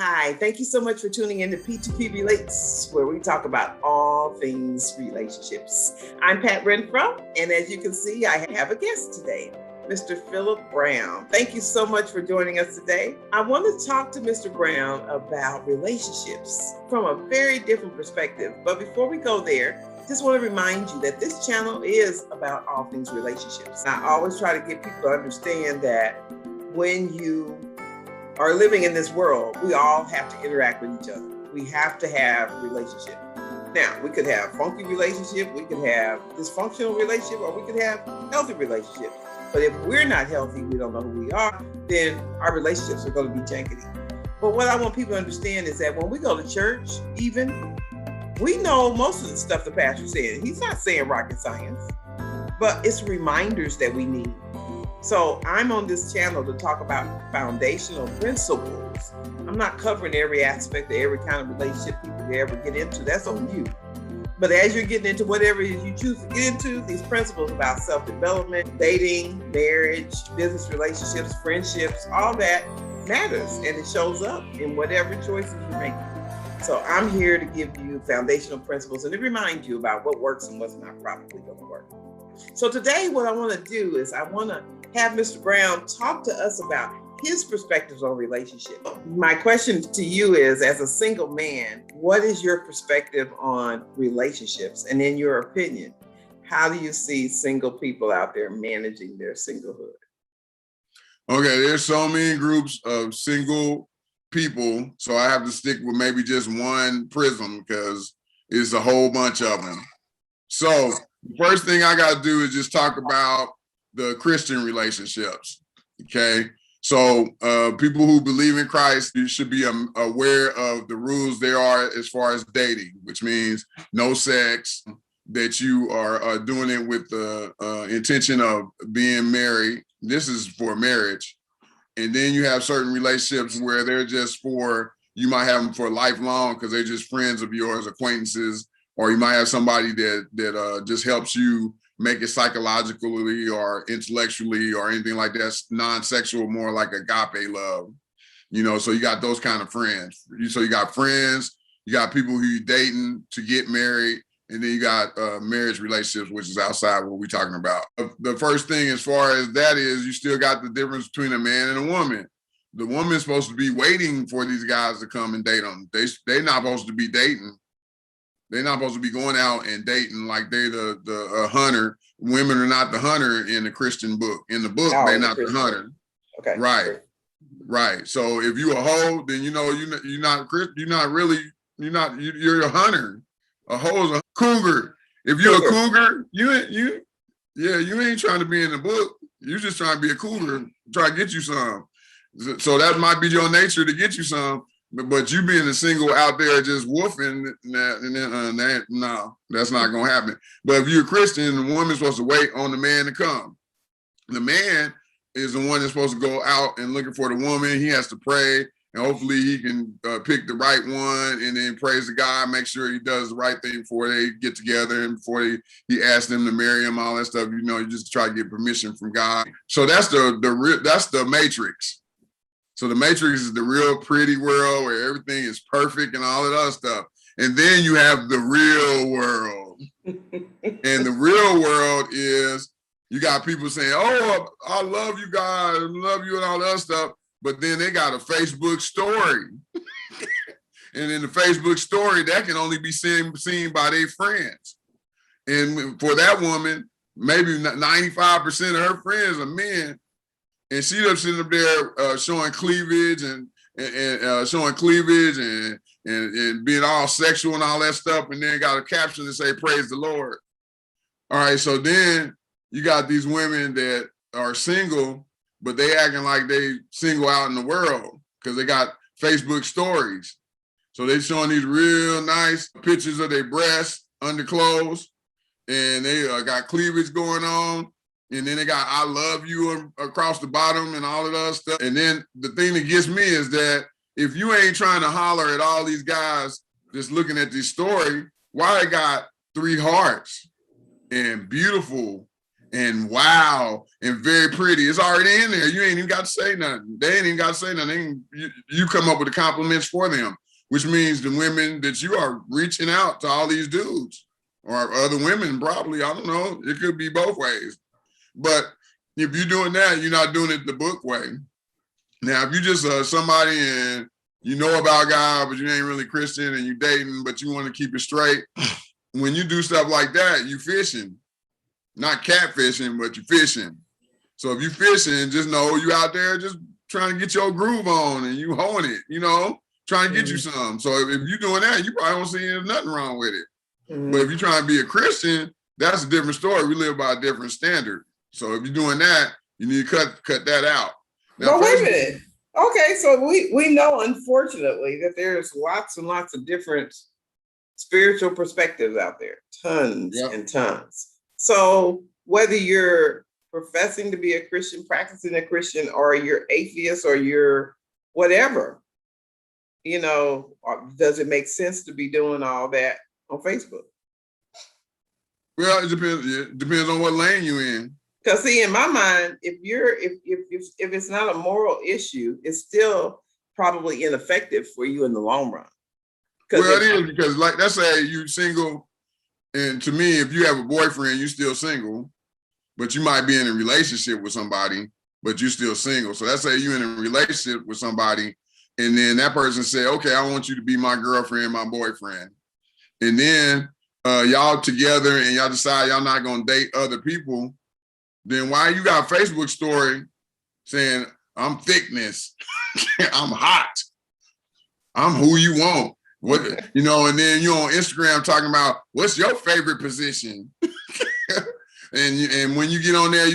Hi, thank you so much for tuning in to P2P Relates, where we talk about all things relationships. I'm Pat Renfro, and as you can see, I have a guest today, Mr. Phillip Brown. Thank you so much for joining us today. I want to talk to Mr. Brown about relationships from a very different perspective. But before we go there, just want to remind you that this channel is about all things relationships. I always try to get people to understand that when you are living in this world, we all have to interact with each other. We have to have relationship. Now, we could have funky relationship, we could have dysfunctional relationship, or we could have healthy relationship. But if we're not healthy, we don't know who we are, then our relationships are going to be jankety. But what I want people to understand is that when we go to church, even, we know most of the stuff the pastor said. He's not saying rocket science, but it's reminders that we need. So I'm on this channel to talk about foundational principles. I'm not covering every aspect of every kind of relationship people could ever get into. That's on you. But as you're getting into whatever it is you choose to get into, these principles about self-development, dating, marriage, business relationships, friendships, all that matters. And it shows up in whatever choices you make. So I'm here to give you foundational principles and to remind you about what works and what's not probably going to work. So today what I want to do is I want to have Mr. Brown talk to us about his perspectives on relationships. My question to you is, as a single man, what is your perspective on relationships? And in your opinion, how do you see single people out there managing their singlehood? Okay, there's so many groups of single people, so I have to stick with maybe just one prism because it's a whole bunch of them. So the first thing I got to do is just talk about the Christian relationships, okay? So people who believe in Christ, you should be aware of the rules there are as far as dating, which means no sex, that you are doing it with the intention of being married. This is for marriage. And then you have certain relationships where they're just for, you might have them for lifelong because they're just friends of yours, acquaintances, or you might have somebody that just helps you make it psychologically or intellectually or anything like that. It's non-sexual, more like agape love, you know, so you got those kind of friends. So you got friends, you got people who you're dating to get married, and then you got marriage relationships, which is outside what we're talking about. The first thing as far as that is, you still got the difference between a man and a woman. The woman's supposed to be waiting for these guys to come and date them. They're not supposed to be dating. They're not supposed to be going out and dating like they're the hunter. Women are not the hunter in the Christian book. In the book, they're not the hunter. Okay. Right. Right. So if you a hoe, then you know you're a hunter. A hoe is a cougar. If you're a cougar, you ain't trying to be in the book. You're just trying to be a cougar, try to get you some. So that might be your nature to get you some. But you being a single out there just woofing, no, that's not gonna happen. But if you're a Christian, the woman's supposed to wait on the man to come. The man is the one that's supposed to go out and looking for the woman. He has to pray, and hopefully he can pick the right one, and then praise the God, make sure he does the right thing before they get together and before he asks them to marry him, all that stuff. You know, you just try to get permission from God. So that's the matrix. So the matrix is the real pretty world where everything is perfect and all that other stuff. And then you have the real world. And the real world is you got people saying, oh, I love you guys, I love you and all that other stuff. But then they got a Facebook story. And in the Facebook story, that can only be seen by their friends. And for that woman, maybe 95% of her friends are men. And she just sitting up there showing cleavage and showing cleavage and being all sexual and all that stuff, and then got a caption to say, praise the Lord. All right, so then you got these women that are single, but they acting like they single out in the world because they got Facebook stories. So they showing these real nice pictures of their breasts, underclothes, and they got cleavage going on. And then they got I love you across the bottom and all of that stuff. And then the thing that gets me is that if you ain't trying to holler at all these guys just looking at this story, why they got 3 hearts and beautiful and wow and very pretty. It's already in there. You ain't even got to say nothing. They ain't even got to say nothing. You come up with the compliments for them, which means the women that you are reaching out to all these dudes or other women, probably, I don't know. It could be both ways. But if you're doing that, you're not doing it the book way. Now, if you just somebody and you know about God, but you ain't really Christian and you dating, but you want to keep it straight, when you do stuff like that, you fishing. Not catfishing, but you fishing. So if you fishing, just know you out there just trying to get your groove on and you hoeing it, you know, trying to get you some. So if you're doing that, you probably don't see nothing wrong with it. But if you're trying to be a Christian, that's a different story. We live by a different standard. So if you're doing that, you need to cut that out. Now, wait a minute. Okay, so we know, unfortunately, that there's lots and lots of different spiritual perspectives out there, tons and tons. So whether you're professing to be a Christian, practicing a Christian, or you're atheist, or you're whatever, you know, does it make sense to be doing all that on Facebook? Well, it depends on what lane you're in. Because see, in my mind, if it's not a moral issue, it's still probably ineffective for you in the long run. Well, it is, because like, let's say you single, and to me, if you have a boyfriend, you're still single, but you might be in a relationship with somebody, but you're still single. So let's say you're in a relationship with somebody, and then that person say, okay, I want you to be my girlfriend, my boyfriend. And then y'all together and y'all decide y'all not gonna date other people, then why you got a Facebook story saying, I'm thickness, I'm hot, I'm who you want. What, you know, and then you on Instagram talking about what's your favorite position? and when you get on there,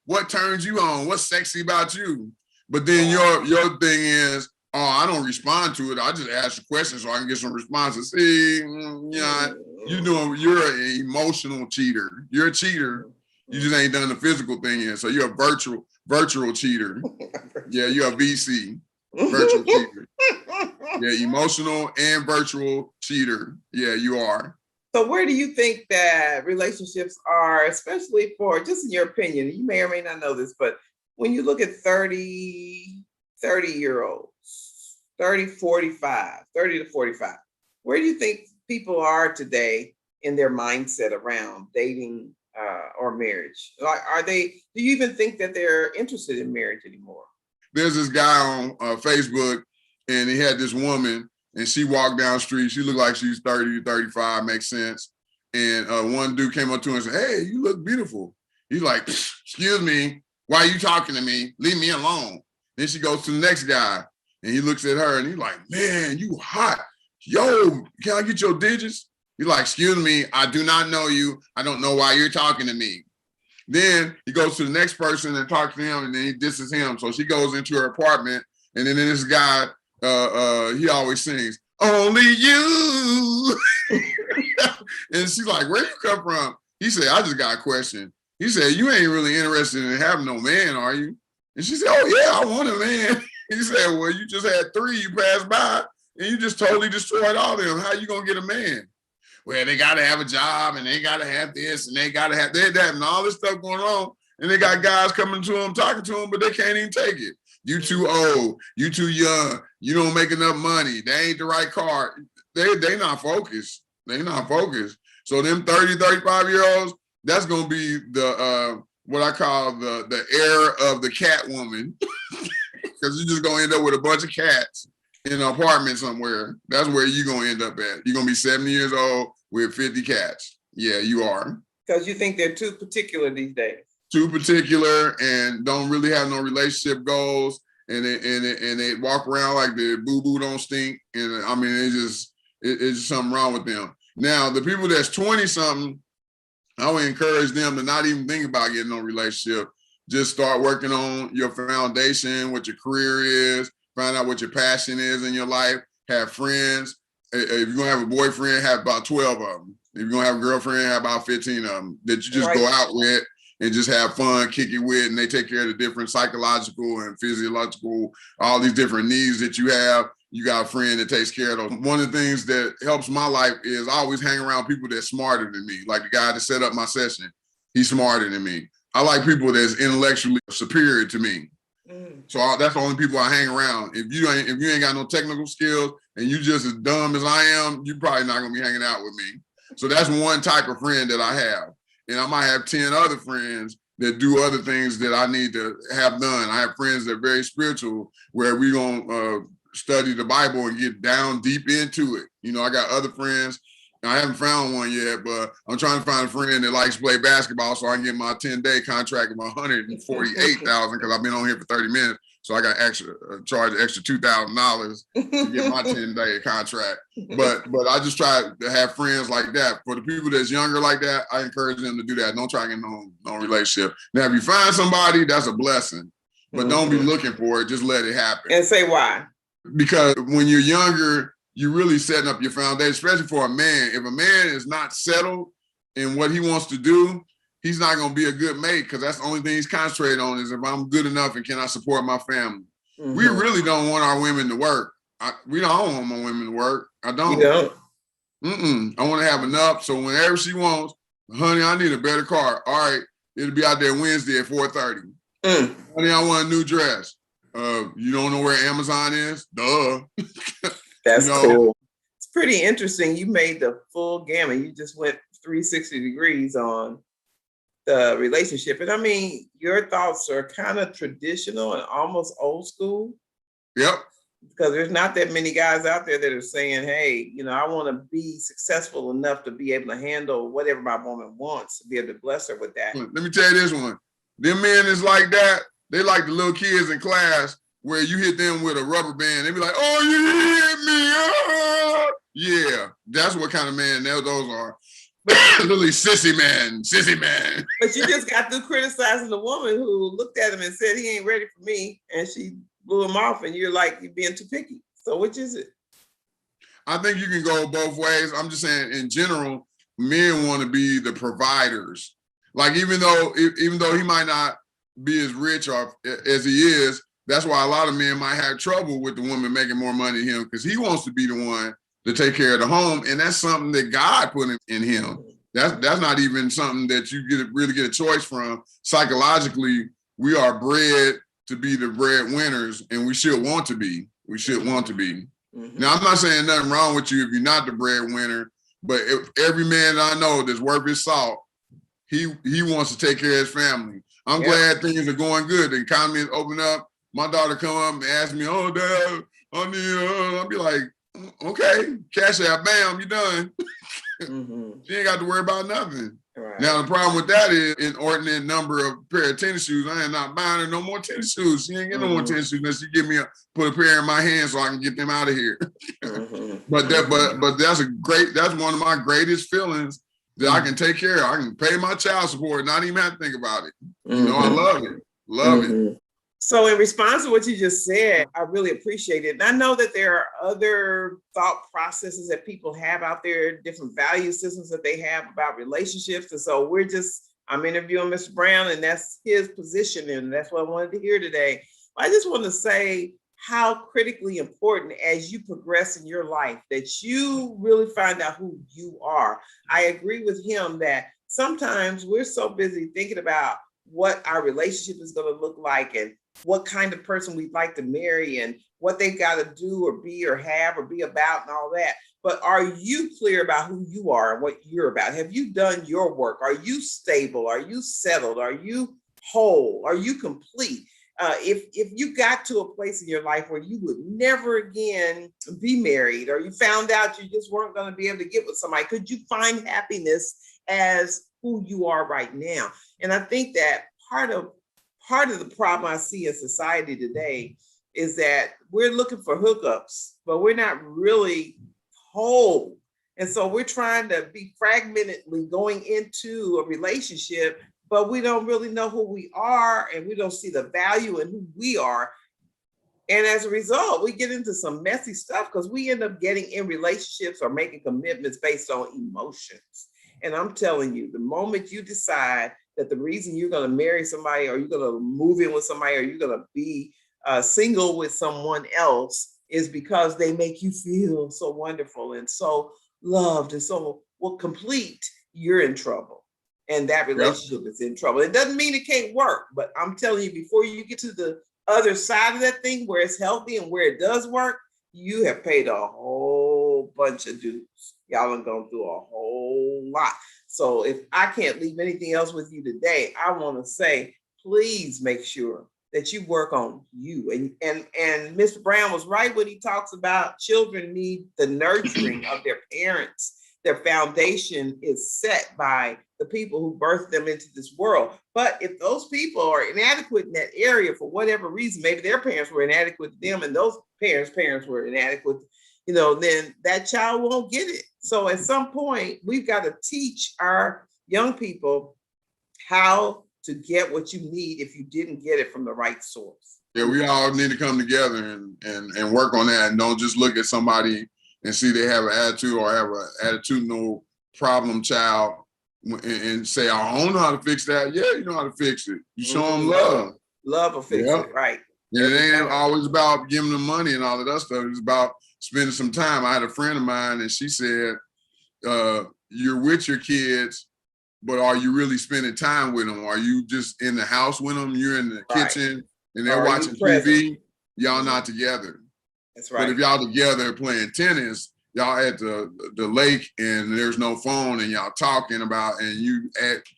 what turns you on? What's sexy about you? But then your thing is, oh, I don't respond to it. I just ask a question so I can get some responses. See, you're an emotional cheater. You're a cheater. You just ain't done the physical thing yet. So you're a virtual cheater. Yeah, you're a VC, virtual cheater. Yeah, emotional and virtual cheater. Yeah, you are. So where do you think that relationships are, especially for, just in your opinion, you may or may not know this, but when you look at 30-year-olds, 30 to 45, where do you think people are today in their mindset around dating or marriage? Like, do you even think that they're interested in marriage anymore? There's this guy on Facebook, and he had this woman, and she walked down the street. She looked like she's 30 to 35, makes sense. And one dude came up to her and said, hey, you look beautiful. He's like, excuse me, why are you talking to me? Leave me alone. Then she goes to the next guy, and he looks at her, and he's like, man, you hot. Yo, can I get your digits? He's like, excuse me, I do not know you. I don't know why you're talking to me. Then he goes to the next person and talks to him, and then he disses him. So she goes into her apartment, and then this guy, he always sings, only you. And she's like, where you come from? He said, I just got a question. He said, you ain't really interested in having no man, are you? And she said, oh yeah, I want a man. He said, well, you just had 3 you passed by, and you just totally destroyed all of them. How you gonna get a man? Well, they gotta have a job, and they gotta have this, and they gotta have that, and all this stuff going on. And they got guys coming to them, talking to them, but they can't even take it. You too old, you too young, you don't make enough money, they ain't the right car. They not focused. They not focused. So them 30, 35-year-olds, that's gonna be the what I call the era of the cat woman. Because you're just gonna end up with a bunch of cats in an apartment somewhere. That's where you're gonna end up at. You're gonna be 70 years old with 50 cats. Yeah, you are. Because you think they're too particular these days. Too particular and don't really have no relationship goals, and they walk around like the boo-boo don't stink. And I mean, it's just something wrong with them. Now, the people that's 20-something, I would encourage them to not even think about getting no relationship. Just start working on your foundation, what your career is, find out what your passion is in your life, have friends. If you're gonna have a boyfriend, have about 12 of them. If you're gonna have a girlfriend, have about 15 of them that you just go out with and just have fun, kick it with, and they take care of the different psychological and physiological, all these different needs that you have. You got a friend that takes care of those. One of the things that helps my life is I always hang around people that's smarter than me, like the guy that set up my session. he's smarter than me. I like people that's intellectually superior to me. So that's the only people I hang around. If you ain't got no technical skills and you just as dumb as I am, you probably not gonna be hanging out with me. So that's one type of friend that I have. And I might have 10 other friends that do other things that I need to have done. I have friends that are very spiritual, where we gonna study the Bible and get down deep into it. You know, I got other friends. I haven't found one yet, but I'm trying to find a friend that likes to play basketball so I can get my 10-day contract of $148,000 because I've been on here for 30 minutes. So I got charge extra $2,000 to get my 10-day contract. But I just try to have friends like that. For the people that's younger like that, I encourage them to do that. Don't try to get no relationship. Now, if you find somebody, that's a blessing, but don't be looking for it. Just let it happen. And say why? Because when you're younger, you're really setting up your foundation, especially for a man. If a man is not settled in what he wants to do, he's not going to be a good mate, because that's the only thing he's concentrated on is if I'm good enough and can I support my family. We really don't want our women to work. We don't want my women to work. I don't. You don't? I want to have enough so whenever she wants, honey, I need a better car. All right, it'll be out there Wednesday at 4:30. Honey, I want a new dress. You don't know where Amazon is? Duh. That's cool. It's pretty interesting. You made the full gamut. You just went 360 degrees on the relationship. And I mean, your thoughts are kind of traditional and almost old school. Yep. Because there's not that many guys out there that are saying, hey, you know, I want to be successful enough to be able to handle whatever my woman wants, to be able to bless her with that. Let me tell you this one. Them men is like that. They like the little kids in class where you hit them with a rubber band. They be like, oh, you hit me. Oh. Yeah, that's what kind of man those are. Literally sissy man. But you just got through criticizing the woman who looked at him and said, he ain't ready for me. And she blew him off, and you're like, you're being too picky. So which is it? I think you can go both ways. I'm just saying, in general, men want to be the providers. Like, even though he might not be as rich or as he is, that's why a lot of men might have trouble with the woman making more money than him, because he wants to be the one to take care of the home. And that's something that God put in him. That's not even something that you really get a choice from. Psychologically, we are bred to be the breadwinners, and we should want to be. Now, I'm not saying nothing wrong with you if you're not the breadwinner, but if every man I know that's worth his salt, he wants to take care of his family. I'm glad things are going good. The economy is opening up. My daughter come up and ask me, oh, Dad, I need, I'll be like, okay, cash out, bam, you done. She ain't got to worry about nothing. Right. Now, the problem with that is, inordinate number of pair of tennis shoes. I ain't not buying her no more tennis shoes. She ain't getting no more tennis shoes unless she give me put a pair in my hand so I can get them out of here. But that's one of my greatest feelings, that I can take care of. I can pay my child support and not even have to think about it. You know, I love it. Love it. So in response to what you just said, I really appreciate it. And I know that there are other thought processes that people have out there, different value systems that they have about relationships. And so I'm interviewing Mr. Brown, and that's his position. And that's what I wanted to hear today. I just want to say how critically important, as you progress in your life, that you really find out who you are. I agree with him that sometimes we're so busy thinking about what our relationship is going to look like and what kind of person we'd like to marry and what they've got to do or be or have or be about and all that. But are you clear about who you are and what you're about? Have you done your work? Are you stable? Are you settled? Are you whole? Are you complete? If you got to a place in your life where you would never again be married, or you found out you just weren't going to be able to get with somebody, could you find happiness as who you are right now? And I think that part of the problem I see in society today is that we're looking for hookups, but we're not really whole. And so we're trying to be fragmentedly going into a relationship, but we don't really know who we are, and we don't see the value in who we are. And as a result, we get into some messy stuff because we end up getting in relationships or making commitments based on emotions. And I'm telling you, the moment you decide that the reason you're going to marry somebody, or you're going to move in with somebody, or you're going to be single with someone else, is because they make you feel so wonderful and so loved and so complete, you're in trouble. and that relationship is in trouble. It doesn't mean it can't work, but I'm telling you, before you get to the other side of that thing where it's healthy and where it does work, you have paid a whole bunch of dues. Y'all have gone through a whole lot. So if I can't leave anything else with you today, I want to say, please make sure that you work on you. And Mr. Brown was right when he talks about children need the nurturing of their parents. Their foundation is set by the people who birthed them into this world. But if those people are inadequate in that area for whatever reason, maybe their parents were inadequate to them and those parents were inadequate, then that child won't get it. So at some point, we've got to teach our young people how to get what you need if you didn't get it from the right source. Yeah, we all need to come together and work on that, and don't just look at somebody and see they have an attitude or have an attitudinal problem child and say, I don't know how to fix that. Yeah, you know how to fix it. You show them love. Love will fix it, right. And it ain't always about giving them money and all of that stuff. It's about spending some time. I had a friend of mine and she said, you're with your kids, but are you really spending time with them? Are you just in the house with them? You're in the kitchen and they're watching TV. Y'all not together. That's right. But if y'all together playing tennis, y'all at the lake and there's no phone and y'all talking about, and you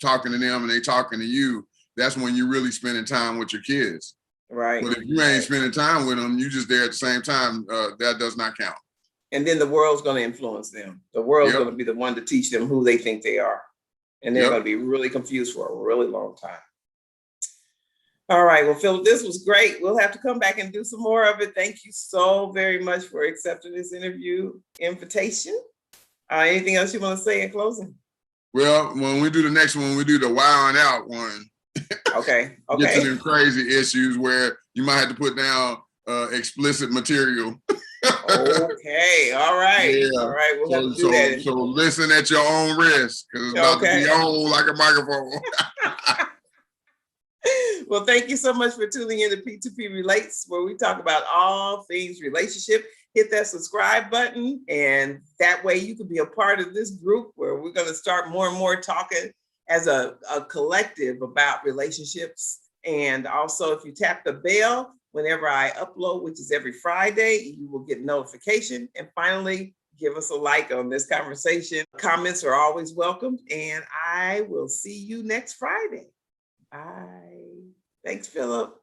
talking to them and they talking to you, that's when you're really spending time with your kids. Right. But if you ain't spending time with them, you just there at the same time, that does not count. And then the world's going to influence them. The world's going to be the one to teach them who they think they are. And they're going to be really confused for a really long time. All right. Well, Phillip, this was great. We'll have to come back and do some more of it. Thank you so very much for accepting this interview invitation. Anything else you want to say in closing? Well, when we do the next one, we do the wow and out one. Okay. Get to them crazy issues where you might have to put down explicit material. Okay. All right. Yeah. All right. We'll have to do that. So listen at your own risk, because it's about to be on like a microphone. Well, thank you so much for tuning in to P2P Relates, where we talk about all things relationship. Hit that subscribe button, and that way you can be a part of this group where we're going to start more and more talking as a collective about relationships. And also, if you tap the bell, whenever I upload, which is every Friday, you will get notification. And finally, give us a like on this conversation. Comments are always welcomed, and I will see you next Friday. Bye. Thanks, Phillip.